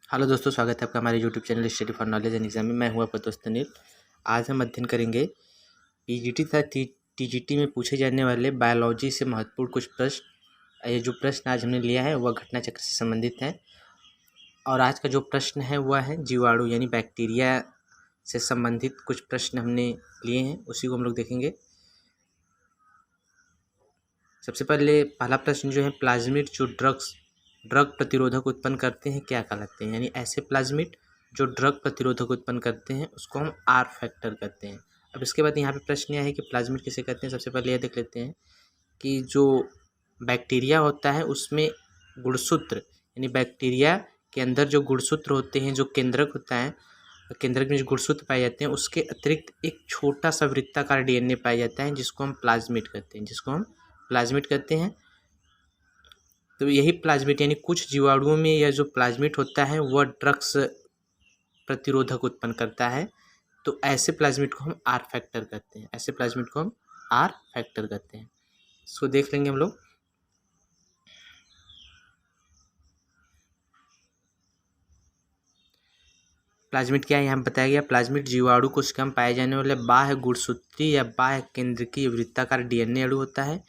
Hello दोस्तों, स्वागत है आपका हमारे YouTube channel study for knowledge and exam में। मैं हूँ आपका दोस्त अनिल। आज हम अध्ययन करेंगे पीजीटी तथा टीजीटी में पूछे जाने वाले बायोलॉजी से महत्वपूर्ण कुछ प्रश्न। ये जो प्रश्न आज हमने लिया है वह घटना चक्र से संबंधित है। और आज का जो प्रश्न है वह है जीवाणु यानी बैक्टीरिया से संबंधित कुछ प्रश्न हमने लिए हैं, उसी को हम लोग देखेंगे। सबसे पहले पहला प्रश्न जो है, प्लाज्मिड जो ड्रग प्रतिरोधक उत्पन्न करते हैं क्या कहलाते हैं? यानी ऐसे प्लाज्मिड जो ड्रग प्रतिरोधक उत्पन्न करते हैं उसको हम आर फैक्टर कहते हैं। अब इसके बाद यहाँ पे प्रश्न यह है कि प्लाज्मिड किसे कहते हैं। सबसे पहले यह देख लेते हैं कि जो बैक्टीरिया होता है उसमें गुणसूत्र यानी बैक्टीरिया के अंदर जो गुणसूत्र होते हैं, जो केंद्रक होता है, केंद्रक में जो गुणसूत्र पाए जाते हैं उसके अतिरिक्त एक छोटा सा वृत्ताकार डीएनए पाया जाता है जिसको हम प्लाज्मिड कहते हैं। तो यही प्लाज्मिड यानी कुछ जीवाणुओं में यह जो प्लाज्मिड होता है वह ड्रग्स प्रतिरोधक उत्पन्न करता है। तो ऐसे प्लाज्मिड को हम आर फैक्टर कहते हैं। इसको देख लेंगे हम लोग। प्लाज्मिड क्या है यहाँ बताया गया। प्लाज्मिड जीवाणु कोशिका में पाए जाने वाले बाह्य गुणसूत्री या बाह्य केंद्रकीय वृत्ताकार डीएनए अणु होता है।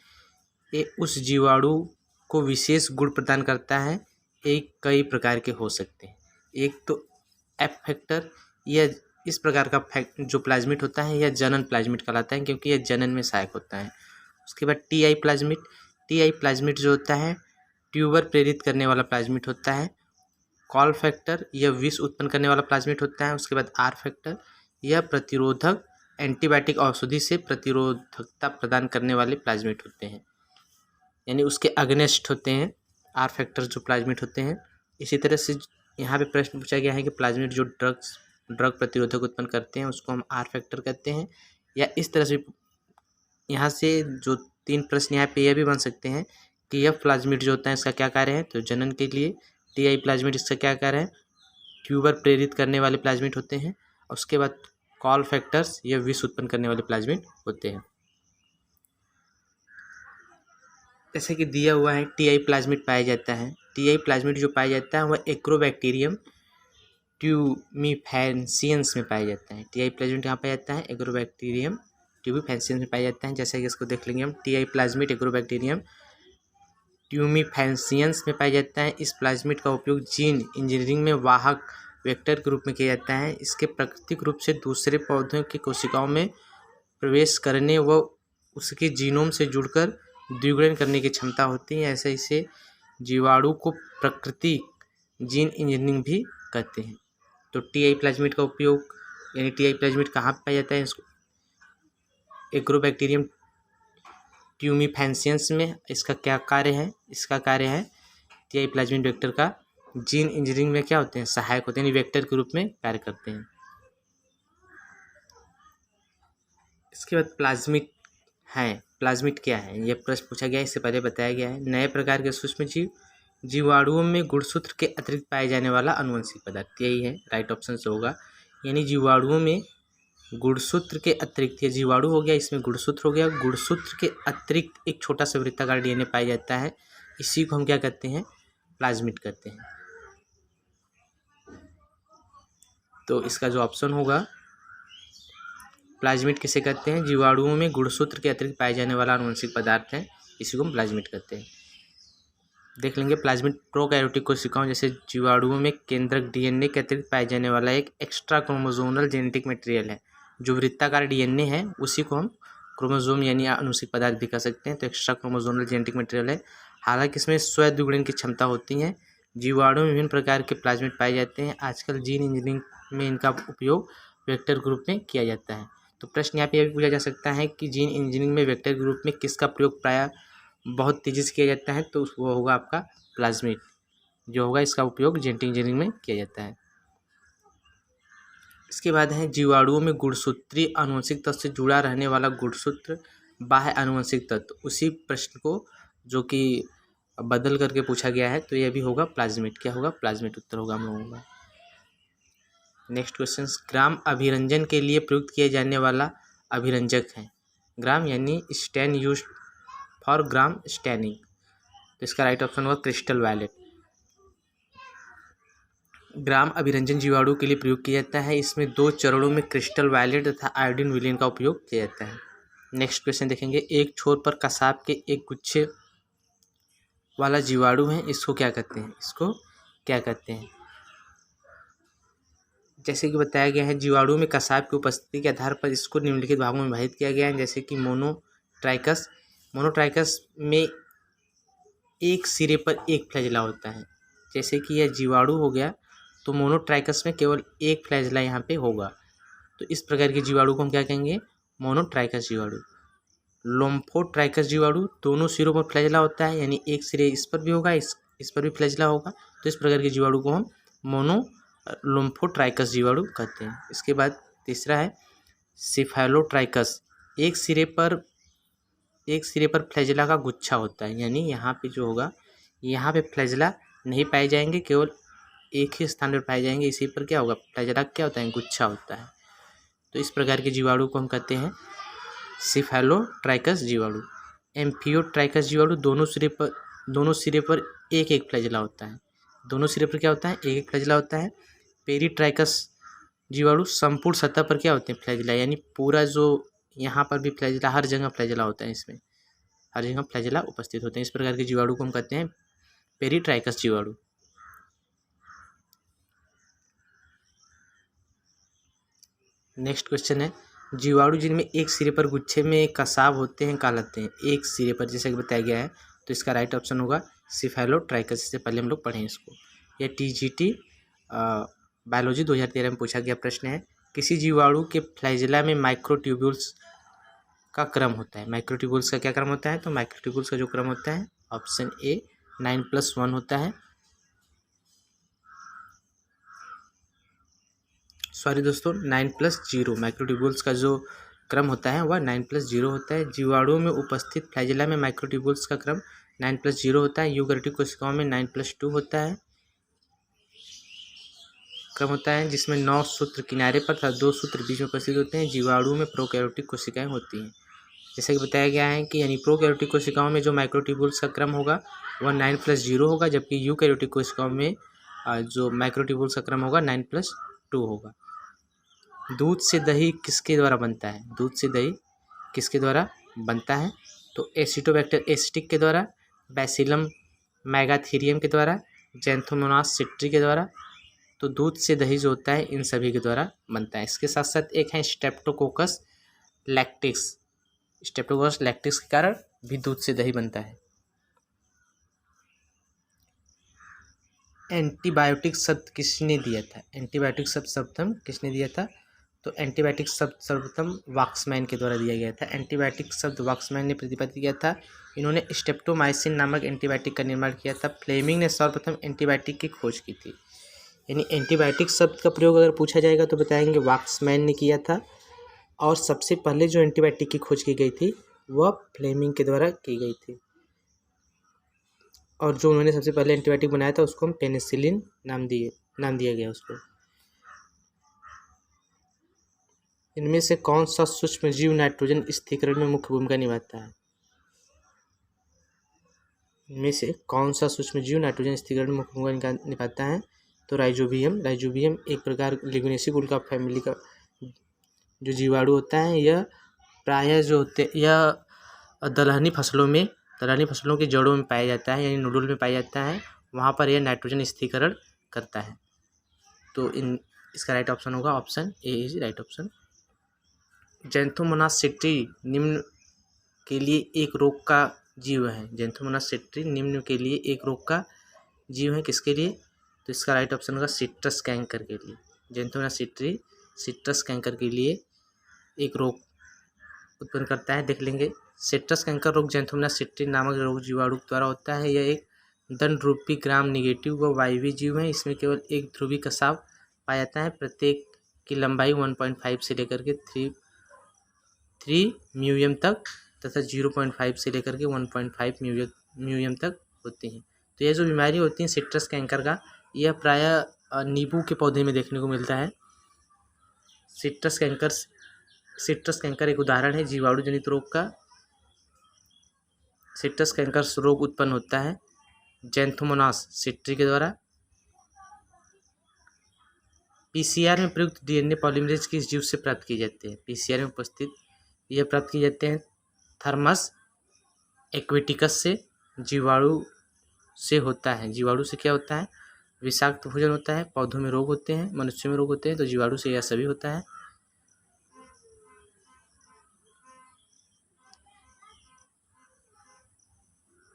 ये उस जीवाणु को विशेष गुण प्रदान करता है। एक कई प्रकार के हो सकते हैं। एक तो एफ फैक्टर, यह इस प्रकार का जो प्लाज्मिड होता है यह जनन प्लाज्मिड कहलाता है क्योंकि यह जनन में सहायक होता है। उसके बाद टीआई प्लाज्मिड जो होता है ट्यूबर प्रेरित करने वाला प्लाज्मिड होता है। कॉल फैक्टर, यह विष उत्पन्न करने वाला प्लाज्मिड होता है। उसके बाद आर फैक्टर, यह प्रतिरोधक एंटीबायोटिक औषधि से प्रतिरोधकता प्रदान करने वाले प्लाज्मिड होते हैं, यानी उसके अगेंस्ट होते हैं आर फैक्टर जो प्लाज्मिड होते हैं। इसी तरह से यहाँ पे प्रश्न पूछा गया है कि प्लाज्मिड जो ड्रग प्रतिरोधक उत्पन्न करते हैं उसको हम आर फैक्टर कहते हैं। या इस तरह से यहाँ से जो तीन प्रश्न यहाँ पे यह भी बन सकते हैं कि यह प्लाज्मिड जो होता है इसका क्या कार्य है। तो जनन के लिए टीआई प्लाज्मिड इसका क्या कार्य है, ट्यूबर प्रेरित करने वाले प्लाज्मिड होते हैं। और उसके बाद कॉल फैक्टर्स, यह विष उत्पन्न करने वाले प्लाज्मिड होते हैं। जैसे कि दिया हुआ है टीआई प्लाज्मिड पाया जाता है। टीआई प्लाज्मिड जो पाया जाता है वह एक्रोबैक्टीरियम ट्यूमीफैंसियंस में पाया जाता है। टीआई प्लाज्मिड कहाँ पाया जाता है? एक्रोबैक्टीरियम ट्यूमीफैंसियंस में पाया जाता है। जैसे कि इसको देख लेंगे हम, टीआई प्लाज्मिड एक्रोबैक्टीरियम ट्यूमीफैंसियंस में पाया जाता है। इस प्लाज्मिड का उपयोग जीन इंजीनियरिंग में वाहक वेक्टर के रूप में किया जाता है। इसके प्राकृतिक रूप से दूसरे पौधों की कोशिकाओं में प्रवेश करने व उसके जीनोम से जुड़कर द्विगुणन करने की क्षमता होती है। ऐसे इसे जीवाणु को प्राकृतिक जीन इंजीनियरिंग भी कहते हैं। तो टीआई प्लाज्मिड का उपयोग यानी टीआई प्लाज्मिड कहाँ पाया जाता है? इसको एग्रोबैक्टीरियम ट्यूमीफैंसियंस में। इसका क्या कार्य है? इसका कार्य है टीआई प्लाज्मिड वेक्टर का जीन इंजीनियरिंग में क्या होते हैं? सहायक होते हैं, यानी वेक्टर के रूप में कार्य करते हैं। इसके बाद प्लाज्मिड क्या है, यह प्रश्न पूछा गया है। इससे पहले बताया गया है नए प्रकार के सूक्ष्म जीवाणुओं में गुणसूत्र के अतिरिक्त पाए जाने वाला आनुवंशिक पदार्थ, यही है राइट ऑप्शन से होगा। यानी जीवाणुओं में गुणसूत्र के अतिरिक्त, ये जीवाणु हो गया, इसमें गुणसूत्र हो गया, गुणसूत्र के अतिरिक्त एक छोटा सा वृत्ताकार डीएनए पाया जाता है। इसी को हम क्या कहते हैं? प्लाज्मिड कहते हैं। तो इसका जो ऑप्शन होगा, प्लाज्मिड किसे कहते हैं? जीवाणुओं में गुणसूत्र के अतिरिक्त पाए जाने वाला आनुवंशिक पदार्थ है, इसी को हम प्लाज्मिड कहते हैं। देख लेंगे प्लाज्मिड प्रोकैरियोटिक कोशिकाओं जैसे जीवाणुओं में केंद्रक डीएनए के अतिरिक्त पाए जाने वाला एक एक्स्ट्रा क्रोमोजोमल जेनेटिक मटेरियल है। जो वृत्ताकार डीएनए है उसी को हम क्रोमोजोम यानी आनुवंशिक पदार्थ भी कह सकते हैं। तो एक्स्ट्रा क्रोमोजोमल जेनेटिक मटेरियल है। हालांकि इसमें स्वद्विगुणन की क्षमता होती है। जीवाणु में विभिन्न प्रकार के प्लाज्मिड पाए जाते हैं। आजकल जीन इंजीनियरिंग में इनका उपयोग वेक्टर के रूप में किया जाता है। तो प्रश्न यहाँ पे यह भी पूछा जा सकता है कि जीन इंजीनियरिंग में वेक्टर के रूप में किसका प्रयोग प्रायः बहुत तेजी से किया जाता है? तो वो होगा आपका प्लाज्मिड जो होगा, इसका उपयोग जेनेटिक इंजीनियरिंग में किया जाता है। इसके बाद है जीवाणुओं में गुणसूत्री आनुवंशिक तत्व से जुड़ा रहने वाला गुणसूत्र बाह्य आनुवंशिक तत्व। उसी प्रश्न को जो कि बदल करके पूछा गया है, तो यह भी होगा प्लाज्मिड। क्या होगा? प्लाज्मिड उत्तर होगा हम लोगों का। नेक्स्ट क्वेश्चन, ग्राम अभिरंजन के लिए प्रयुक्त किए जाने वाला अभिरंजक है। ग्राम यानी stain use for gram staining. तो इसका राइट ऑप्शन होगा क्रिस्टल वायलेट। ग्राम अभिरंजन जीवाणु के लिए प्रयोग किया जाता है। इसमें 2 चरणों में क्रिस्टल वायलेट तथा आयोडीन विलयन का उपयोग किया जाता है। नेक्स्ट क्वेश्चन देखेंगे, एक छोर पर कसाब के एक गुच्छे वाला जीवाणु है, इसको क्या कहते हैं? इसको क्या कहते हैं? जैसे कि बताया गया है, जीवाणु में कसाब की उपस्थिति के आधार पर इसको निम्नलिखित भागों में विभाजित किया गया है। जैसे कि मोनोट्राइकस में एक सिरे पर एक फ्लैजिला होता है। जैसे कि यह जीवाणु हो गया, तो मोनोट्राइकस में केवल एक फ्लैजिला यहाँ पे होगा। तो इस प्रकार के जीवाणु को हम क्या कहेंगे? मोनोट्राइकस जीवाणु। लोम्फोट्राइकस जीवाणु दोनों सिरों पर फ्लैजिला होता है, यानी एक सिरे इस पर भी होगा, इस पर भी फ्लैजिला होगा। तो इस प्रकार के जीवाणु को हम लोम्फोट्राइकस जीवाणु कहते हैं। इसके बाद तीसरा है सिफेलोट्राइकस। एक सिरे पर फ्लैजिला का गुच्छा होता है, यानी यहाँ पे जो होगा, यहाँ पे फ्लैजिला नहीं पाए जाएंगे, केवल एक ही स्थान पर पाए जाएंगे। इसी पर क्या होगा? फ्लैजिला क्या होता है? गुच्छा होता है। तो इस प्रकार के जीवाणु को हम कहते हैं सिफेलोट्राइकस जीवाणु। एम्फियोट्राइकस जीवाणु दोनों सिरे पर एक एक फ्लैजिला होता है। दोनों सिरे पर क्या होता है? एक एक फ्लैजिला होता है। पेरीट्राइकस जीवाणु संपूर्ण सतह पर क्या होते हैं? फ्लैजिला, यानी पूरा जो यहाँ पर भी फ्लैजिला, हर जगह फ्लैजिला होता है, इसमें हर जगह फ्लैजिला उपस्थित होते हैं। इस प्रकार के जीवाणु को हम कहते हैं पेरीट्राइकस जीवाणु। नेक्स्ट क्वेश्चन है, जीवाणु जिनमें एक सिरे पर गुच्छे में कसाब होते हैं कहलाते हैं? एक सिरे पर, जैसे कि बताया गया है, तो इसका राइट ऑप्शन होगा सिफेलोट्राइकस। इससे पहले हम लोग पढ़ें इसको। यह TGT बायोलॉजी 2013 में पूछा गया प्रश्न है। किसी जीवाणु के फ्लैजिला में माइक्रोट्यूब्यूल्स का क्रम होता है। माइक्रोट्यूब्यूल्स का क्या क्रम होता है? तो माइक्रोट्यूब्यूल्स का जो क्रम होता है, ऑप्शन ए 9+1 होता है। सॉरी दोस्तों, 9+0। माइक्रोट्यूब्यूल्स का जो क्रम होता है वह 9+0 होता है। जीवाणु में उपस्थित फ्लैजिला में माइक्रोट्यूब्यूल्स का क्रम 9+0 होता है। यूकैरियोटिक कोशिकाओं में 9+2 होता है क्रम होता है, जिसमें 9 सूत्र किनारे पर तथा 2 सूत्र बीच में उपस्थित होते हैं। जीवाणु में प्रोकैरियोटिक कोशिकाएं होती हैं। जैसे कि बताया गया है कि यानी प्रोकैरियोटिक कोशिकाओं में जो माइक्रोट्यूब्यूल्स का क्रम होगा वह 9+0 होगा, जबकि यूकैरियोटिक कोशिकाओं में जो माइक्रोट्यूब्यूल्स का क्रम होगा 9+2 होगा। दूध से दही किसके द्वारा बनता है? दूध से दही किसके द्वारा बनता है? तो एसिटोबैक्टर एसिटिक के द्वारा, बैसिलम मैगाथीरियम के द्वारा, जैंथोमोनास सिट्री के द्वारा। तो दूध से दही जो होता है इन सभी के द्वारा बनता है। इसके साथ साथ एक है स्ट्रेप्टोकोकस लैक्टिक्स। स्ट्रेप्टोकोकस लैक्टिक्स के कारण भी दूध से दही बनता है। एंटीबायोटिक शब्द किसने दिया था? एंटीबायोटिक शब्द सर्वप्रथम किसने दिया था? तो एंटीबायोटिक शब्द सर्वप्रथम वाक्समैन के द्वारा दिया गया था। एंटीबायोटिक शब्द वाक्समैन ने प्रतिपादित किया था। इन्होंने स्ट्रेप्टोमाइसिन नामक एंटीबायोटिक का निर्माण किया था। फ्लेमिंग ने सर्वप्रथम एंटीबायोटिक की खोज की थी। यानी एंटीबायोटिक शब्द का प्रयोग अगर पूछा जाएगा तो बताएंगे वाक्समैन ने किया था, और सबसे पहले जो एंटीबायोटिक की खोज की गई थी वह फ्लेमिंग के द्वारा की गई थी। और जो उन्होंने सबसे पहले एंटीबायोटिक बनाया था उसको हम पेनिसिलिन नाम दिया गया उसको। इनमें से कौन सा सूक्ष्म जीव नाइट्रोजन स्थिरीकरण में मुख्य भूमिका निभाता है? इनमें से कौन सा सूक्ष्म जीव नाइट्रोजन स्थिरीकरण में मुख्य भूमिका निभाता है? तो राइजोबियम एक प्रकार लिग्नेसी कुल का फैमिली का जो जीवाणु होता है, यह प्रायः जो होते यह दलहनी फसलों की जड़ों में पाया जाता है, यानी नोडुल में पाया जाता है। वहाँ पर यह नाइट्रोजन स्थिरीकरण करता है। तो इसका राइट ऑप्शन होगा option A is right option. Xanthomonas citri निम्न के लिए एक रोग का जीव है। जैंथोमोनास सिट्री निम्न के लिए एक रोग का जीव है। किसके लिए? तो इसका राइट ऑप्शन होगा सिट्रस कैंकर के लिए। जैंथोमोनास सिट्री सिट्रस कैंकर के लिए एक रोग उत्पन्न करता है। देख लेंगे, सिट्रस कैंकर रोग जैंथोमोनास सिट्री नामक रोग जीवाणु द्वारा होता है। यह एक दंड रूपी ग्राम नेगेटिव व वायवीय जीव है। इसमें केवल एक ध्रुवी कसाव पाया जाता है। प्रत्येक की लंबाई 1.5 से लेकर के 3 म्यूएम तक तथा 0.5 से लेकर के 1.5 म्यूएम तक होती हैं। तो यह जो बीमारी होती है सिट्रस कैंकर का, यह प्रायः नींबू के पौधे में देखने को मिलता है। सिट्रस कैंकर एक उदाहरण है जीवाणु जनित रोग का। सिट्रस कैंकर रोग उत्पन्न होता है जैंथोमोनास सिट्री के द्वारा। पीसीआर में प्रयुक्त डीएनए पॉलीमरेज किस जीव से प्राप्त किए जाते हैं? पीसीआर में उपस्थित यह प्राप्त किए जाते हैं थर्मस एक्वेटिकस से, जीवाणु से होता है। जीवाणु से क्या होता है? विषाक्त भोजन होता है, पौधों में रोग होते हैं, मनुष्य में रोग होते हैं, तो जीवाणु से यह सभी होता है।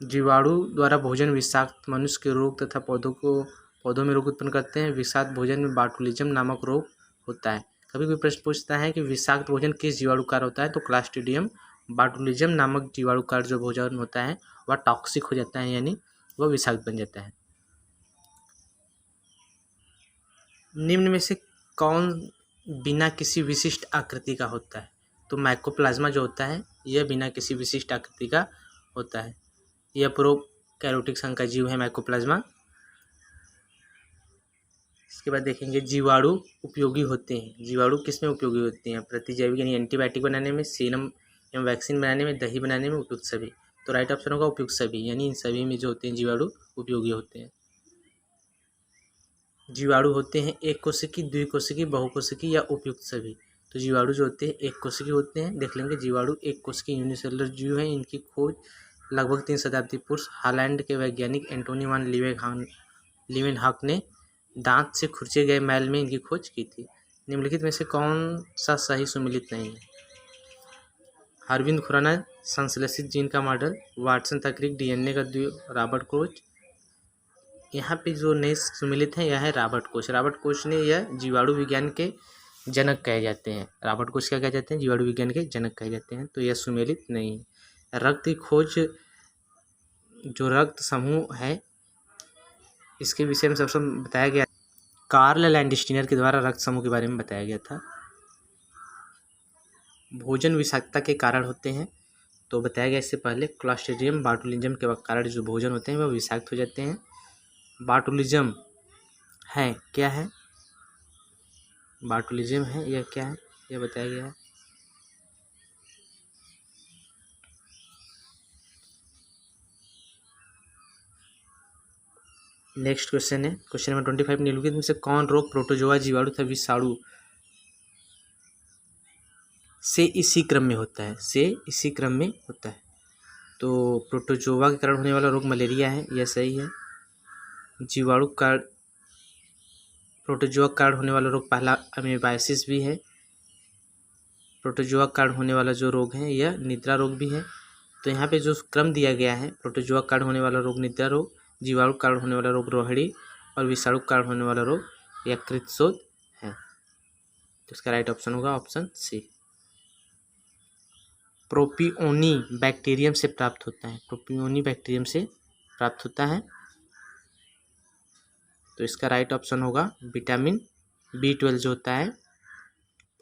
जीवाणु द्वारा भोजन विषाक्त मनुष्य के रोग तथा पौधों में रोग उत्पन्न करते हैं। विषाक्त भोजन में बाटुलिज्म नामक रोग होता है। कभी कोई प्रश्न पूछता है कि विषाक्त भोजन किस जीवाणु कारण होता है, तो क्लास्ट्रीडियम बाटुलिज्म नामक जीवाणु कारण जो भोजन होता है वह टॉक्सिक हो जाता है, यानी वह विषाक्त बन जाता है। निम्न में से कौन बिना किसी विशिष्ट आकृति का होता है? तो माइकोप्लाज्मा जो होता है यह बिना किसी विशिष्ट आकृति का होता है। यह प्रोकैरियोटिक संघ का जीव है माइकोप्लाज्मा। इसके बाद देखेंगे जीवाणु उपयोगी होते हैं। जीवाणु किस में उपयोगी होते हैं? प्रतिजैविक यानी एंटीबायोटिक बनाने में, सीरम एवं वैक्सीन बनाने में, दही बनाने में, उपयुक्त सभी। तो राइट ऑप्शन होगा उपयुक्त सभी, यानी इन सभी में जो होते हैं जीवाणु उपयोगी होते हैं। जीवाणु होते हैं एक कोशिकी, द्विकोशिकी, बहुकोशिकी या उपयुक्त सभी। तो जीवाणु जो होते हैं एक कोशिकी होते हैं। देख लेंगे जीवाणु एक कोशिकी यूनिसेलुलर जीव है। इनकी खोज लगभग 3 शताब्दी पूर्व हॉलैंड के वैज्ञानिक एंटोनी वान लीवेनहॉक ने दांत से खुरचे गए मैल में इनकी खोज की थी। निम्नलिखित में से कौन सा सही सुमेलित नहीं है? अरविंद खुराना संश्लेषित जीन का मॉडल, वाटसन तकनीक, डीएनए का द्वीप, रॉबर्ट कोच। यहाँ पे जो नए सुमेलित हैं यह है रॉबर्ट कोच। रॉबर्ट कोच ने यह जीवाणु विज्ञान के जनक कहे जाते हैं। रॉबर्ट कोच क्या कहे जाते हैं? जीवाणु विज्ञान के जनक कहे जाते हैं। तो यह सुमेलित नहीं है। रक्त की खोज, जो रक्त समूह है इसके विषय में सबसे बताया गया, कार्ल लैंडस्टीनर के द्वारा रक्त समूह के बारे में बताया गया था। भोजन विषाक्तता के कारण होते हैं, तो बताया गया इससे पहले क्लॉस्ट्रीडियम बाटुलिज्म के कारण जो भोजन होते हैं वह विषाक्त हो जाते हैं। बाटुलिज्म है क्या है? बाटुलिज्म है यह क्या है, यह बताया गया है। नेक्स्ट क्वेश्चन है क्वेश्चन नंबर 25। निम्नलिखित में से कौन रोग प्रोटोजोआ, जीवाणु तथा विषाणु से इसी क्रम में होता है? तो प्रोटोजोआ के कारण होने वाला रोग मलेरिया है, यह सही है। जीवाणु का प्रोटोजोआ के कारण होने वाला रोग पहला अमीबाइसिस भी है। प्रोटोजोआ के कारण होने वाला जो रोग है यह निद्रा रोग भी है। तो यहाँ पे जो क्रम दिया गया है, प्रोटोजोआ के कारण होने वाला रोग निद्रा रोग, जीवाणु के कारण होने वाला रोग रोहिणी और विषाणु के कारण होने वाला रोग यकृतशोथ है। तो इसका राइट ऑप्शन होगा ऑप्शन सी। प्रोपियोनी बैक्टीरियम से प्राप्त होता है। प्रोपियोनी बैक्टीरियम से प्राप्त होता है, तो इसका राइट ऑप्शन होगा विटामिन B12 जो होता है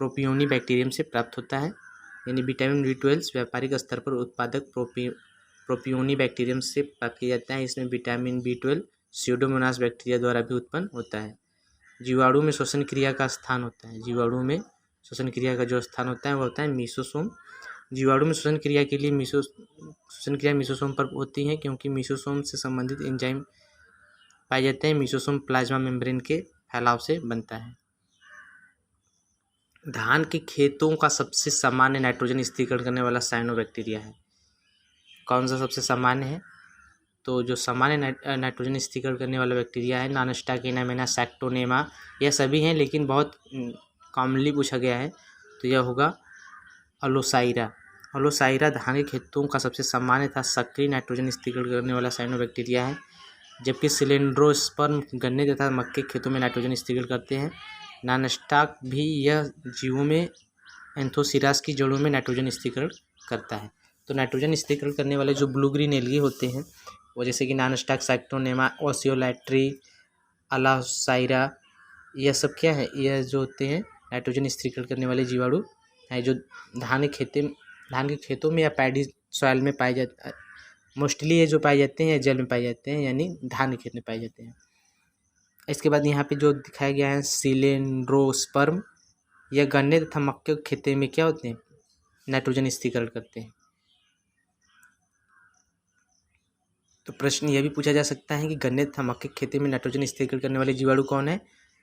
प्रोपियोनी बैक्टीरियम से प्राप्त होता है। यानी विटामिन B12 व्यापारिक स्तर पर उत्पादक प्रोपियोनी बैक्टीरियम से प्राप्त किया जाता है। इसमें विटामिन B12 स्यूडोमोनास बैक्टीरिया द्वारा भी उत्पन्न होता है। जीवाणु में श्वसन क्रिया का स्थान होता है। जीवाणु में श्वसन क्रिया का जो स्थान होता है वह होता है मीसोसोम। जीवाणु में श्वसन क्रिया के लिए मीसोसोम पर होती है, क्योंकि मीसोसोम से संबंधित एंजाइम पाए जाते हैं। मीसोसोम प्लाज्मा मेम्ब्रेन के फैलाव से बनता है। धान के खेतों का सबसे सामान्य नाइट्रोजन स्थिरीकरण करने वाला साइनोबैक्टीरिया है। कौन सा सबसे सामान्य है? तो जो सामान्य नाइट्रोजन स्थिरीकरण करने वाला बैक्टीरिया है नॉनस्टाकिनामेना, सैक्टोनेमा, यह सभी हैं, लेकिन बहुत कॉमनली पूछा गया है, तो यह होगा अलोसाइरा। अलोसाइरा धान के खेतों का सबसे सामान्य तथा सक्रिय नाइट्रोजन स्थिरीकरण करने वाला साइनोबैक्टीरिया है। जबकि सिलेंड्रोस्पर्म गन्ने तथा मक्के के खेतों में नाइट्रोजन स्थिरीकरण करते हैं। नॉनस्टाक भी यह जीवों में एंथोसिरास की जड़ों में नाइट्रोजन स्थिरीकरण करता है। तो नाइट्रोजन स्थिरीकरण करने वाले जो ब्लू ग्रीन एल्गी होते हैं वो जैसे कि नॉनस्टाक, सैक्टोनेमा, ओसियोलैट्री, अलासाइरा, यह सब क्या है? यह जो होते हैं नाइट्रोजन स्थिरीकरण करने वाले जीवाणु है, जो धान के खेतों में या पैडी सॉइल में पाए जाते हैं। मोस्टली ये जो पाए जाते हैं जल में पाए जाते हैं, यानी धान के खेत में पाए जाते हैं। इसके बाद यहाँ पे जो दिखाया गया है सिलेंड्रोस्पर्म, यह गन्ने तथा मक्के के खेते में क्या होते हैं? नाइट्रोजन स्थिरीकरण करते हैं। तो प्रश्न यह भी पूछा जा सकता है कि गन्ने तथा मक्के के खेती में नाइट्रोजन स्थिरीकरण करने वाले जीवाणु कौन है?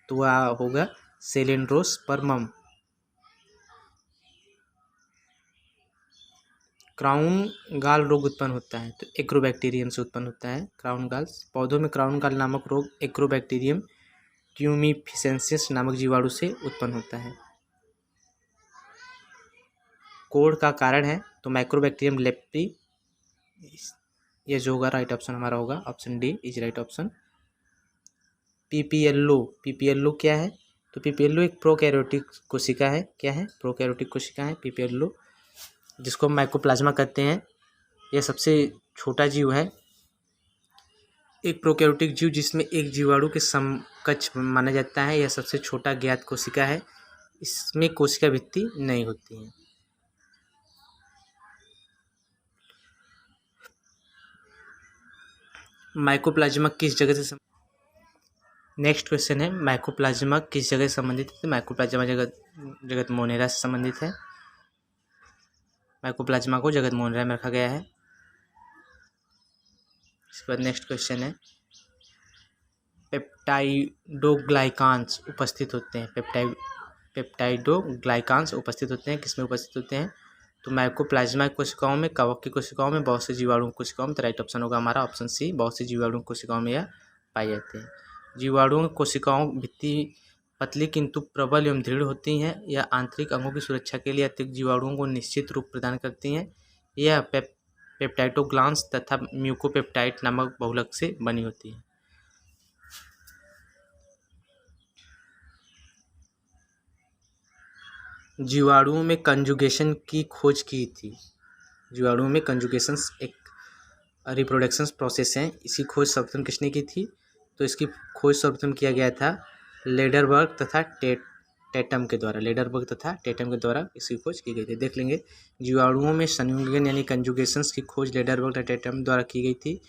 तो वह होगा सेलेंड्रोस्पर्मम। क्राउन गाल रोग उत्पन्न होता है तो एक्रोबैक्टीरियम से उत्पन्न होता है क्राउन गाल। पौधों में क्राउन गाल नामक रोग एक्रोबैक्टीरियम ट्यूमिफिसेंसिस नामक जीवाणु से उत्पन्न होता है। कोढ़ का कारण है तो माइक्रोबैक्टीरियम लेप्टी, ये जो होगा राइट ऑप्शन हमारा होगा, option D is right option. PPLO क्या है? तो पीपीएलओ एक प्रोकैरियोटिक कोशिका है। क्या है? प्रोकैरियोटिक कोशिका है पीपीएलओ, जिसको हम माइकोप्लाज्मा कहते हैं। यह सबसे छोटा जीव है, एक प्रोकैरियोटिक जीव जिसमें एक जीवाणु के समकक्ष माना जाता है। यह सबसे छोटा ज्ञात कोशिका है, इसमें कोशिका भित्ति नहीं होती है। माइकोप्लाज्मा किस जगह से नेक्स्ट क्वेश्चन है, माइकोप्लाज्मा किस जगह से संबंधित है? तो माइकोप्लाज्मा जगत मोनेरा से संबंधित है। माइकोप्लाज्मा को जगत मोनेरा में रखा गया है। इसके बाद नेक्स्ट क्वेश्चन है, पेप्टाइडोग्लाइकान्स उपस्थित होते हैं। पेप्टाइडोग्लाइकान्स उपस्थित होते हैं, किसमें उपस्थित होते हैं? तो माइकोप्लाज्मा कोशिकाओं में, कवक की कोशिकाओं में, बहुत से जीवाणु कोशिकाओं में। तो राइट ऑप्शन होगा हमारा ऑप्शन सी, बहुत से जीवाणु कोशिकाओं में यह पाए जाते हैं। जीवाणुओं कोशिकाओं भित्ति पतली किंतु प्रबल एवं दृढ़ होती हैं। यह आंतरिक अंगों की सुरक्षा के लिए अतिरिक्त जीवाणुओं को निश्चित रूप प्रदान करती हैं। यह पेप्टाइडोग्लान्स तथा म्यूकोपेप्टाइड नामक बहुलक से बनी होती है। जीवाणुओं में कंजुगेशन की खोज की थी। जीवाणुओं में कंजुगेशन एक रिप्रोडक्शन प्रोसेस है, इसकी खोज सर्वप्रथम किसने की थी? तो इसकी खोज सर्वप्रथम किया गया था लेडरबर्ग तथा टेटम के द्वारा। लेडरबर्ग तथा टेटम के द्वारा इसकी खोज की गई थी। देख लेंगे, जीवाणुओं में संयुग्मन यानी कंजुगेशंस की खोज लेडरबर्ग तथा टेटम द्वारा की गई थी।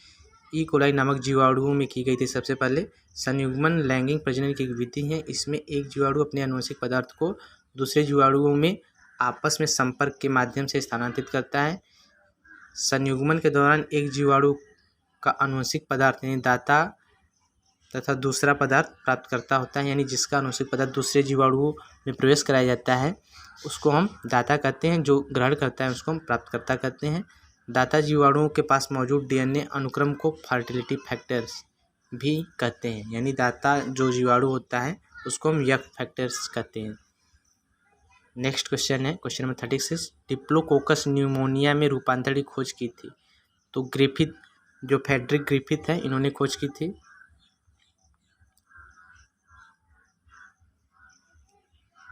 ई कोलाई नामक जीवाणुओं में की गई थी सबसे पहले। संयुग्मन लैंगिक प्रजनन की एक विधि है, इसमें एक जीवाणु अपने आनुवंशिक पदार्थ को दूसरे जीवाणुओं में आपस में संपर्क के माध्यम से स्थानांतरित करता है। संयुग्मन के दौरान एक जीवाणु का आनुवंशिक पदार्थ यानी दाता तथा दूसरा पदार्थ प्राप्तकर्ता होता है, यानी जिसका आनुवंशिक पदार्थ दूसरे जीवाणुओं में प्रवेश कराया जाता है उसको हम दाता कहते हैं, जो ग्रहण करता है उसको हम प्राप्तकर्ता कहते हैं। दाता जीवाणुओं के पास मौजूद डीएनए अनुक्रम को फर्टिलिटी फैक्टर्स भी कहते हैं, यानी दाता जो जीवाणु होता है उसको हम यक फैक्टर्स कहते हैं। नेक्स्ट क्वेश्चन है, क्वेश्चन नंबर 36, डिप्लोकोकस न्यूमोनिया में रूपांतरण की खोज की थी। तो ग्रिफिथ, जो फ्रेडरिक ग्रिफिथ है, इन्होंने खोज की थी।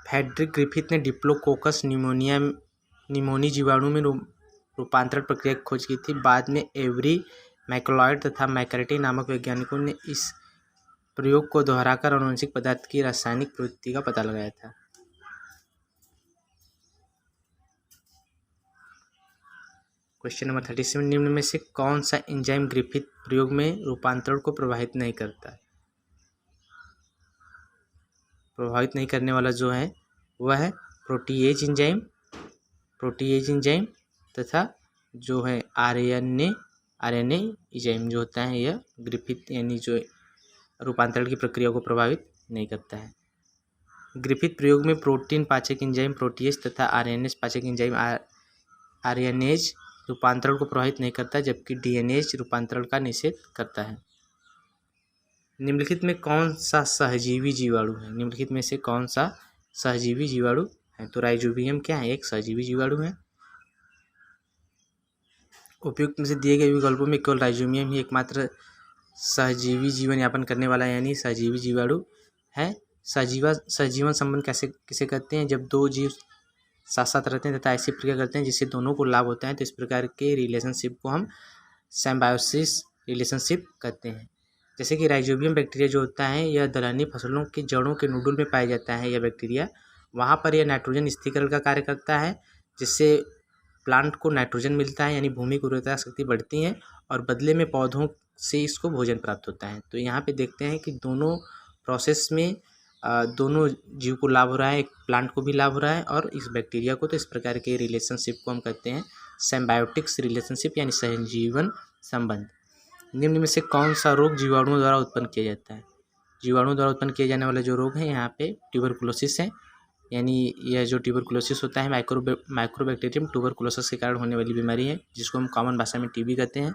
फ्रेडरिक ग्रिफिथ ने डिप्लोकोकस निमोनी जीवाणु में रूपांतरण प्रक्रिया की खोज की थी। बाद में एवरी, मैकलॉयड तथा मैकर्टी नामक वैज्ञानिकों ने इस प्रयोग को दोहराकर आनुवंशिक पदार्थ की रासायनिक प्रवृत्ति का पता लगाया था। क्वेश्चन नंबर 37, निम्न में से कौन सा एंजाइम ग्रिफिथ प्रयोग में रूपांतरण को प्रभावित नहीं करता है? प्रभावित नहीं करने वाला जो है वह है प्रोटीएज एंजाइम तथा जो है आरएनए एंजाइम जो होता है, यह ग्रिफिथ यानी जो रूपांतरण की प्रक्रिया को प्रभावित नहीं करता है। ग्रिफिथ प्रयोग में प्रोटीन पाचक एंजाइम प्रोटीएज तथा आरएनए पाचक एंजाइम आरएनएज रूपांतरण को प्रभावित नहीं करता, जबकि डीएनएज रूपांतरण का निषेध करता है। निम्नलिखित में कौन सा सहजीवी जीवाणु है? निम्नलिखित में से कौन सा सहजीवी जीवाणु है? तो राइजोबियम क्या है? एक सहजीवी जीवाणु है। उपयुक्त में से दिए गए विकल्पों में केवल राइजोबियम ही एकमात्र सहजीवी जीवन यापन करने वाला यानी सहजीवी जीवाणु है। सहजीवन संबंध किसे कहते हैं? जब दो जीव साथ साथ रहते हैं तथा ऐसी प्रक्रिया करते हैं जिससे दोनों को लाभ होता है, तो इस प्रकार के रिलेशनशिप को हम सिम्बायोसिस रिलेशनशिप कहते हैं। जैसे कि राइजोबियम बैक्टीरिया जो होता है, यह दलहनी फसलों की जड़ों के नोडुल में पाया जाता है। यह बैक्टीरिया वहाँ पर यह नाइट्रोजन स्थिरीकरण का कार्य करता है, जिससे प्लांट को नाइट्रोजन मिलता है, यानी भूमि की उर्वरता शक्ति बढ़ती है और बदले में पौधों से इसको भोजन प्राप्त होता है। तो यहाँ पे देखते हैं कि दोनों प्रोसेस में दोनों जीव को लाभ हो रहा है, एक प्लांट को भी लाभ हो रहा है और इस बैक्टीरिया को। तो इस प्रकार के रिलेशनशिप को हम कहते हैं सिम्बायोटिक्स रिलेशनशिप यानी सहजीवन संबंध। निम्न में से कौन सा रोग जीवाणुओं द्वारा उत्पन्न किया जाता है? जीवाणु द्वारा उत्पन्न किए जाने वाला जो रोग है यहाँ पे ट्यूबरकुलोसिस है, यानी यह जो ट्यूबरकुलोसिस होता है माइक्रोबैक्टीरियम ट्यूबरकुलोसिस के कारण होने वाली बीमारी है, जिसको हम कॉमन भाषा में टीबी कहते हैं।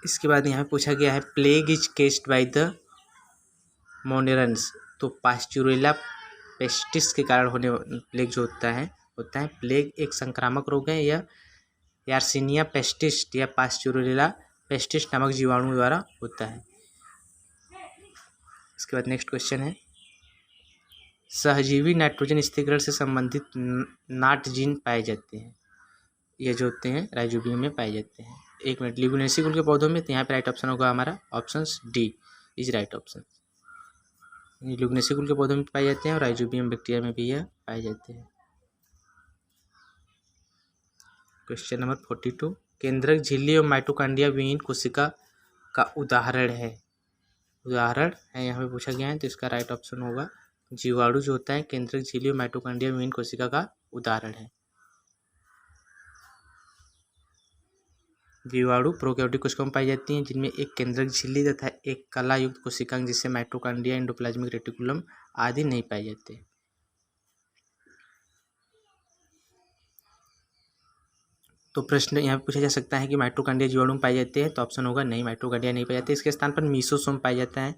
इसके बाद यहाँ पे पूछा गया है plague is केस्ड by the monerans, तो पास्चुरेला पेस्टिस के कारण होने प्लेग जो होता है प्लेग एक संक्रामक रोग है। यह यार्सिनिया पेस्टिस या पास्चुरेला पेस्टिस नामक जीवाणु द्वारा होता है। इसके बाद नेक्स्ट क्वेश्चन है सहजीवी नाइट्रोजन स्थिरीकरण से संबंधित नाट जीन पाए जाते हैं, ये जो होते हैं राइजोबियम में पाए जाते हैं। 1 मिनट, लिगुनेसी कुल के पौधों में, तो यहाँ पे राइट ऑप्शन होगा हमारा option D is right option. लिगुनेसी कुल के पौधों में पाए जाते हैं और राइजोबियम बैक्टीरिया में भी यह पाए जाते हैं। क्वेश्चन नंबर 42 केंद्रक झिल्ली और माइटोकॉन्ड्रिया विहीन कोशिका का उदाहरण है यहाँ पे पूछा गया है, तो इसका राइट ऑप्शन होगा जीवाणु जो होता है केंद्रक झिल्ली और माइटोकॉन्ड्रिया विहीन कोशिका का उदाहरण है। जीवाणु प्रोकैरियोटिक कोशिका में पाई जाती हैं, जिनमें एक केंद्रक झिल्ली तथा एक कला युक्त कोशिकांग जिससे माइटोकॉन्ड्रिया एंडोप्लाज्मिक रेटिकुलम आदि नहीं पाए जाते। तो प्रश्न यहाँ पूछा जा सकता है कि माइटोकॉन्ड्रिया जीवाणु में पाए जाते हैं, तो ऑप्शन होगा नहीं, माइटोकॉन्ड्रिया नहीं पाए जाते। इसके स्थान पर मीसोसोम पाया जाता है।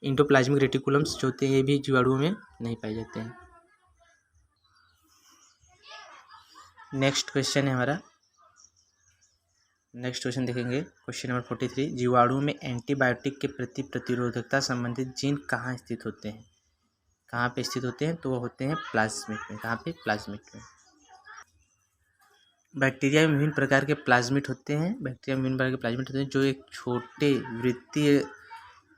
एंडोप्लाज्मिक रेटिकुलम्स जो होते हैं ये भी जीवाणुओं में नहीं पाए जाते हैं। नेक्स्ट क्वेश्चन है हमारा, नेक्स्ट क्वेश्चन देखेंगे क्वेश्चन नंबर 43 जीवाणु में एंटीबायोटिक के प्रति प्रतिरोधकता संबंधित जीन कहाँ स्थित होते हैं, कहाँ पे स्थित होते हैं, तो वो होते हैं प्लाज्मिड में। कहाँ पे? प्लाज्मिड में। बैक्टीरिया में विभिन्न प्रकार के प्लाज्मिड होते हैं, जो एक छोटे वृत्तीय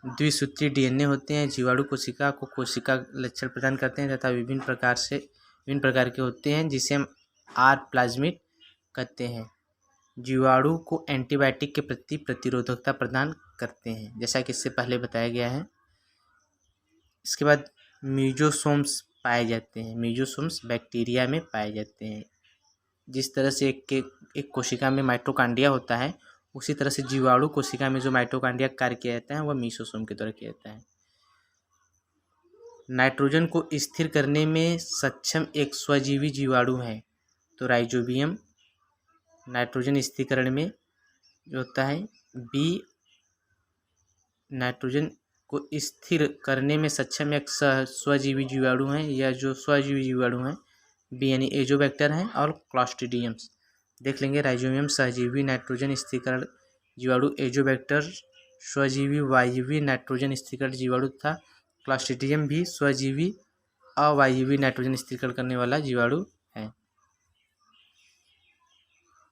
द्विसूत्री डीएनए होते हैं। जीवाणु कोशिका को कोशिका लक्षण प्रदान करते हैं तथा विभिन्न प्रकार के होते हैं, जिसे हम आर प्लाज्मिड कहते हैं। जीवाणु को एंटीबायोटिक के प्रति प्रतिरोधकता प्रदान करते हैं, जैसा कि इससे पहले बताया गया है। इसके बाद मीजोसोम्स पाए जाते हैं। मीजोसोम्स बैक्टीरिया में पाए जाते हैं। जिस तरह से एक कोशिका में माइटोकॉन्ड्रिया होता है, उसी तरह से जीवाणु कोशिका में जो माइटोकॉन्ड्रिया कार्य किया जाता है वह मीसोसोम के द्वारा किया जाता है। नाइट्रोजन को स्थिर करने में सक्षम एक स्वजीवी जीवाणु है, तो राइजोबियम नाइट्रोजन स्थिरीकरण में जो होता है बी, नाइट्रोजन को स्थिर करने में सक्षम एक स्वजीवी जीवाणु है। यह जो स्वजीवी जीवाणु है बी यानी एजोबैक्टर हैं और क्लॉस्ट्रीडियम्स। देख लेंगे राइजोबियम सहजीवी नाइट्रोजन स्थिरीकरण जीवाणु, एजोबैक्टर स्वजीवी वायवीय नाइट्रोजन स्थिरीकरण जीवाणु तथा क्लॉस्ट्रीडियम भी स्वजीवी अवायवीय नाइट्रोजन स्थिरीकरण करने वाला जीवाणु है।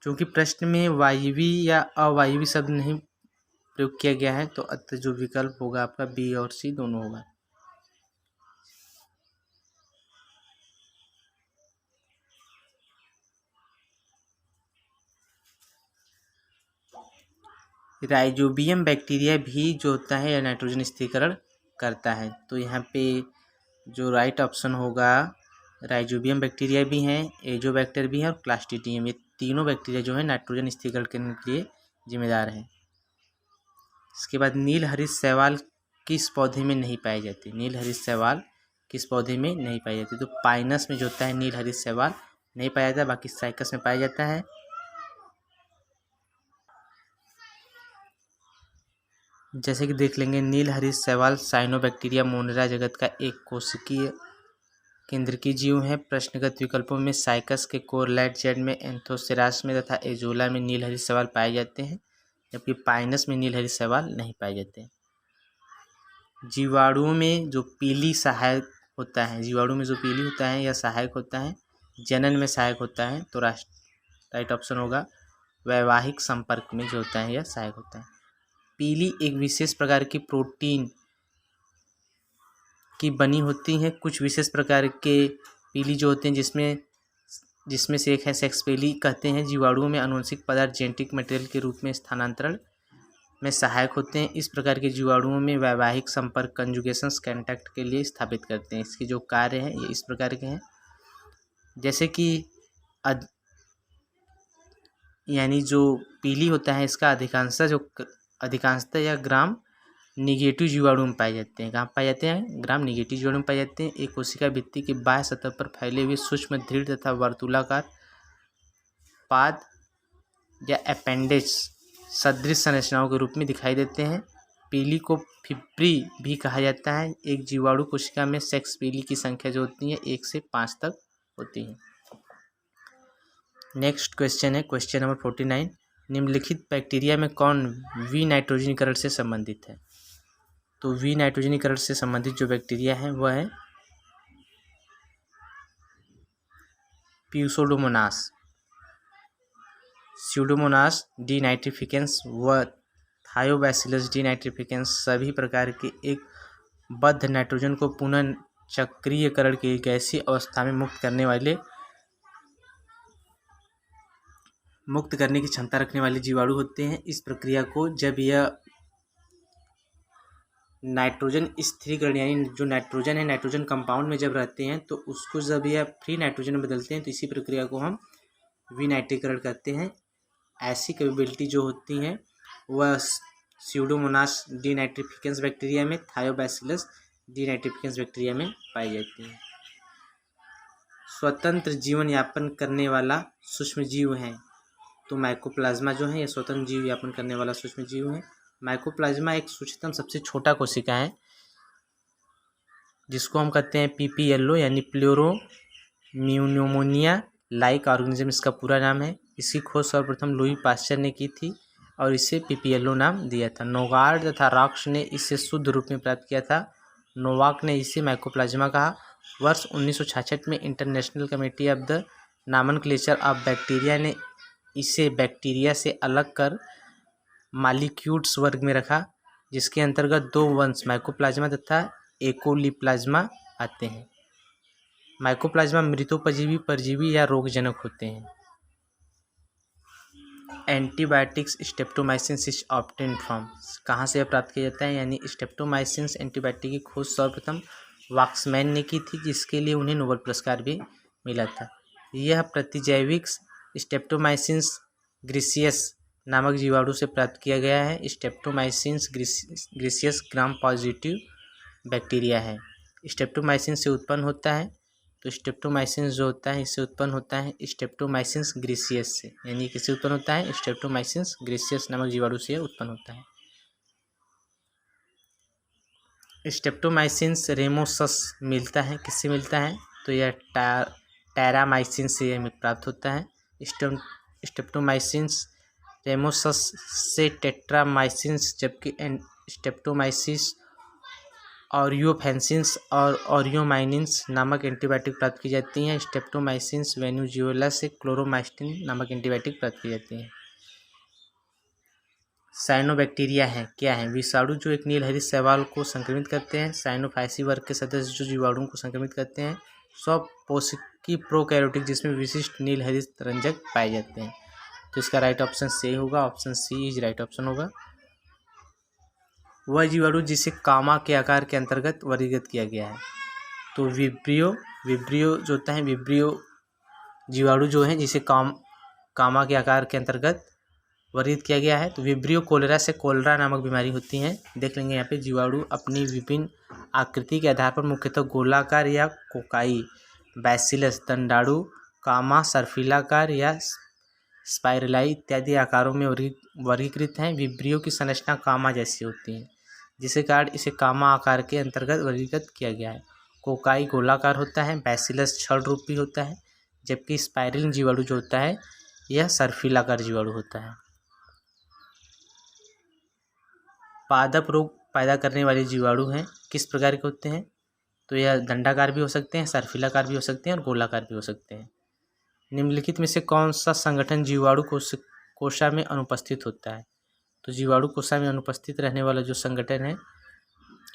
चूँकि प्रश्न में वायवीय या अवायवीय शब्द नहीं प्रयोग किया गया है, तो अतः जो विकल्प होगा आपका बी और सी दोनों होगा। राइजोबियम बैक्टीरिया भी जो होता है या नाइट्रोजन स्थिरीकरण करता है, तो यहाँ पे जो राइट ऑप्शन होगा राइजोबियम बैक्टीरिया भी हैं, एजोबैक्टर भी हैं और क्लॉस्ट्रीडियम, ये तीनों बैक्टीरिया जो है नाइट्रोजन स्थिरीकरण करने के लिए जिम्मेदार हैं। इसके बाद नीलहरित शैवाल किस पौधे में नहीं पाई जाती? नीलहरित शैवाल किस पौधे में नहीं पाई जाती? तो पाइनस में जो होता है नीलहरित शैवाल नहीं पाया जाता, बाकी साइकस में पाया जाता है। जैसे कि देख लेंगे नीलहरित शैवाल साइनोबैक्टीरिया मोनेरा जगत का एक कोशिकीय केंद्रकीय जीव है। प्रश्नगत विकल्पों में साइकस के कोरलैट जेड में, एंथोसेरास में तथा एजोला में नीलहरित शैवाल पाए जाते हैं, जबकि पाइनस में नीलहरित शैवाल नहीं पाए जाते। जीवाणुओं में जो पीली सहायक होता है, यह सहायक होता है, जनन में सहायक होता है, तो राइट ऑप्शन होगा वैवाहिक संपर्क में जो होता है यह सहायक होता है। पीली एक विशेष प्रकार की प्रोटीन की बनी होती हैं। कुछ विशेष प्रकार के पीली जो होते हैं जिसमें से एक है सेक्स पीली कहते हैं, जीवाणुओं में आनुवंशिक पदार्थ जेनेटिक मटेरियल के रूप में स्थानांतरण में सहायक होते हैं। इस प्रकार के जीवाणुओं में वैवाहिक संपर्क कंजुगेशन कांटेक्ट के लिए स्थापित करते हैं। इसके जो कार्य हैं ये इस प्रकार के हैं, जैसे कि यानी जो पीली होता है इसका अधिकांशतः या ग्राम निगेटिव जीवाणु में पाए जाते हैं। कहाँ पाए जाते हैं? ग्राम निगेटिव जीवाणु में पाए जाते हैं। एक कोशिका भित्ति की बाह्य सतह पर फैले हुए सूक्ष्म दृढ़ तथा वर्तुलाकार पाद या अपेंडेज सदृश संरचनाओं के रूप में दिखाई देते हैं। पीली को फिप्री भी कहा जाता है। एक जीवाणु कोशिका में सेक्स पीली की संख्या जो होती है 1 से 5 तक होती है। नेक्स्ट क्वेश्चन है क्वेश्चन नंबर 49। निम्नलिखित बैक्टीरिया में कौन विनाइट्रोजनीकरण से संबंधित है? तो विनाइट्रोजनीकरण से संबंधित जो बैक्टीरिया है वह है प्यूसोडोमोनास, स्यूडोमोनास डिनाइट्रिफिकेंस व थायोबैसिलस डिनाइट्रिफिकेंस सभी प्रकार के एक बद्ध नाइट्रोजन को पुनः चक्रीयकरण की गैसीय अवस्था में मुक्त करने की क्षमता रखने वाले जीवाणु होते हैं। इस प्रक्रिया को जब यह नाइट्रोजन स्थिरीकरण यानी जो नाइट्रोजन है नाइट्रोजन कंपाउंड में जब रहते हैं तो उसको जब यह फ्री नाइट्रोजन में बदलते हैं तो इसी प्रक्रिया को हम विनाइट्रीकरण करते हैं। ऐसी कैपेबिलिटी जो होती हैं वह स्यूडोमोनास डिनाइट्रिफिकेंस बैक्टीरिया में, थायोबैसिलस डिनाइट्रिफिकेंस बैक्टीरिया में पाई जाती है। स्वतंत्र जीवन यापन करने वाला सूक्ष्म जीव है तो माइकोप्लाज्मा जो है यह स्वतंत्र जीव यापन करने वाला सूक्ष्म जीव है। माइकोप्लाज्मा एक सूक्ष्मतम सबसे छोटा कोशिका है जिसको हम कहते हैं PPLO यानी प्लूरोम्यूनिया लाइक ऑर्गेनिज्म इसका पूरा नाम है। इसकी खोज सर्वप्रथम लुई पास्चर ने की थी और इसे PPLO नाम दिया था। नोगार्ड तथा रॉक्स ने इसे शुद्ध रूप में प्राप्त किया था। नोवाक ने इसे माइकोप्लाज्मा कहा। वर्ष 1966 में international committee of the nomenclature of bacteria ने इसे बैक्टीरिया से अलग कर मालिक्यूल्स वर्ग में रखा जिसके अंतर्गत 2 वंश माइकोप्लाज्मा तथा एकोलीप्लाज्मा आते हैं। माइकोप्लाज्मा मृतोपजीवी, परजीवी या रोगजनक होते हैं। Antibiotics streptomycin is obtained from, कहाँ से प्राप्त किया जाता है? यानी स्ट्रेप्टोमाइसिन एंटीबायोटिक की खोज सर्वप्रथम वाक्समैन ने की थी जिसके लिए उन्हें नोबेल पुरस्कार भी मिला था। यह प्रतिजैविक स्ट्रेप्टोमाइसिन ग्रीसियस नामक जीवाणु से प्राप्त किया गया है। स्ट्रेप्टोमाइसिन ग्रीसियस ग्राम पॉजिटिव बैक्टीरिया है। स्ट्रेप्टोमाइसिन से उत्पन्न होता है तो स्ट्रेप्टोमाइसिन जो होता है इससे उत्पन्न होता है स्ट्रेप्टोमाइसिन ग्रीसियस से, यानी किससे उत्पन्न होता है? स्ट्रेप्टोमाइसिन ग्रीसियस नामक जीवाणु से उत्पन्न होता है। स्ट्रेप्टोमाइसिन रेमोसस मिलता है, किससे मिलता है? तो यह टैरामाइसिन से प्राप्त होता है। स्ट्रेप्टोमाइसिन रेमोसस से टेट्रामाइसिन जबकि स्ट्रेप्टोमाइसिस ऑरियोफेंसिन्स और ऑरियोमाइनिन्स नामक एंटीबायोटिक प्राप्त की जाती हैं। स्ट्रेप्टोमाइसिन्स वेनुजुएला से क्लोरोमास्टिन नामक एंटीबायोटिक प्राप्त की जाती हैं। साइनोबैक्टीरिया है क्या है? विषाणु जो एक नीलहरित शैवाल को संक्रमित करते हैं। साइनोफाइसी वर्ग के सदस्य जो जीवाणुओं को संक्रमित करते हैं। स्वपोषकी प्रोकैरियोटिक जिसमें विशिष्ट नीलहरित रंजक पाए जाते हैं। तो इसका राइट ऑप्शन सी होगा, option C is right option होगा। वह जीवाणु जिसे कामा के आकार के अंतर्गत वर्गीकृत किया गया है तो विब्रियो जो होता है विब्रियो जीवाणु जो है जिसे कामा के आकार के अंतर्गत वर्गीकृत किया गया है। तो विब्रियो कोलेरा से कोलेरा नामक बीमारी होती है। देख लेंगे यहाँ पे जीवाणु अपनी विभिन्न आकृति के आधार पर मुख्यतः गोलाकार या कोकाई, बैसिलस दंडाणु, कामा सर्फिलाकार या स्पाइरलाई इत्यादि आकारों में वर्गीकृत हैं। विब्रियो की संरचना कामा जैसी होती है जिसके कारण इसे कामा आकार के अंतर्गत वर्गीकृत किया गया है। कोकाई गोलाकार होता है, बैसिलस छड़ रूपी होता है जबकि स्पाइरल जीवाणु जो होता है यह सर्फिलाकार जीवाणु होता है। पादप रोग पैदा करने वाले जीवाणु हैं किस प्रकार के होते हैं? तो यह दंडाकार भी हो सकते हैं, सर्फिलाकार भी हो सकते हैं और गोलाकार भी हो सकते हैं। निम्नलिखित में से कौन सा संगठन जीवाणु कोशा में अनुपस्थित होता है? तो जीवाणु कोशा में अनुपस्थित रहने वाला जो संगठन है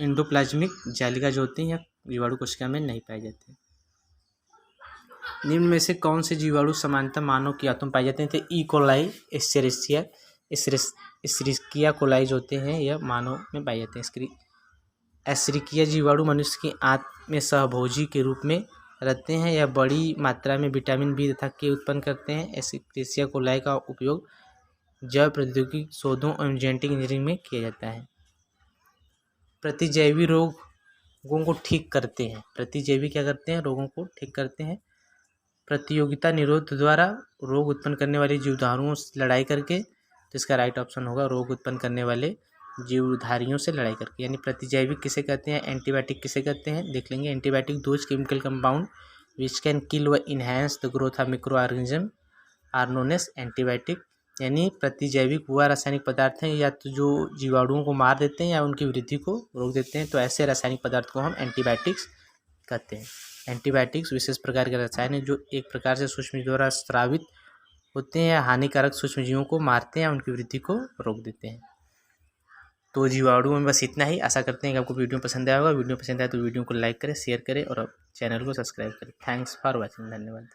एंडोप्लाज्मिक जालिका जो होती है जीवाणु कोशिका में नहीं पाए जाते। निम्न में से कौन से जीवाणु सामान्यतः मानव की आंतों में पाए जाते हैं? तो ई कोलाई, एस्चेरिचिया कोलाई जो होते हैं यह मानव में पाए जाते हैं। एस्चेरिचिया जीवाणु मनुष्य की आंत में सहभोजी के रूप में रहते हैं। यह बड़ी मात्रा में विटामिन बी तथा के उत्पन्न करते हैं। एस्केरिचिया कोलाई का उपयोग जैव प्रौद्योगिकी शोधों एवं जेनेटिक इंजीनियरिंग में किया जाता है। प्रतिजैवी रोगों को ठीक करते हैं। प्रतिजैवी क्या करते हैं? रोगों को ठीक करते हैं। प्रतियोगिता निरोध द्वारा रोग उत्पन्न करने वाले जीवधारियों से लड़ाई करके, तो इसका राइट ऑप्शन होगा रोग उत्पन्न करने वाले जीवधारियों से लड़ाई करके। यानी प्रतिजैविक किसे कहते हैं, एंटीबायोटिक किसे कहते हैं, देख लेंगे। Antibiotic those chemical compound which can kill व enhance the growth of micro organism are known as antibiotic. यानी प्रतिजैविक वह रासायनिक पदार्थ हैं या तो जो जीवाणुओं को मार देते हैं या उनकी वृद्धि को रोक देते हैं, तो ऐसे रासायनिक पदार्थ को हम एंटीबायोटिक्स कहते हैं। एंटीबायोटिक्स विशेष प्रकार के रसायन हैं जो एक प्रकार से सूक्ष्मजीवों द्वारा स्रावित होते हैं या हानिकारक सूक्ष्मजीवों को मारते हैं या उनकी वृद्धि को रोक देते हैं। तो जीवाणुओं में बस इतना ही। आशा करते हैं कि आपको वीडियो पसंद आया होगा। वीडियो पसंद आए तो वीडियो को लाइक करें, शेयर करें और चैनल को सब्सक्राइब करें। Thanks for watching. धन्यवाद।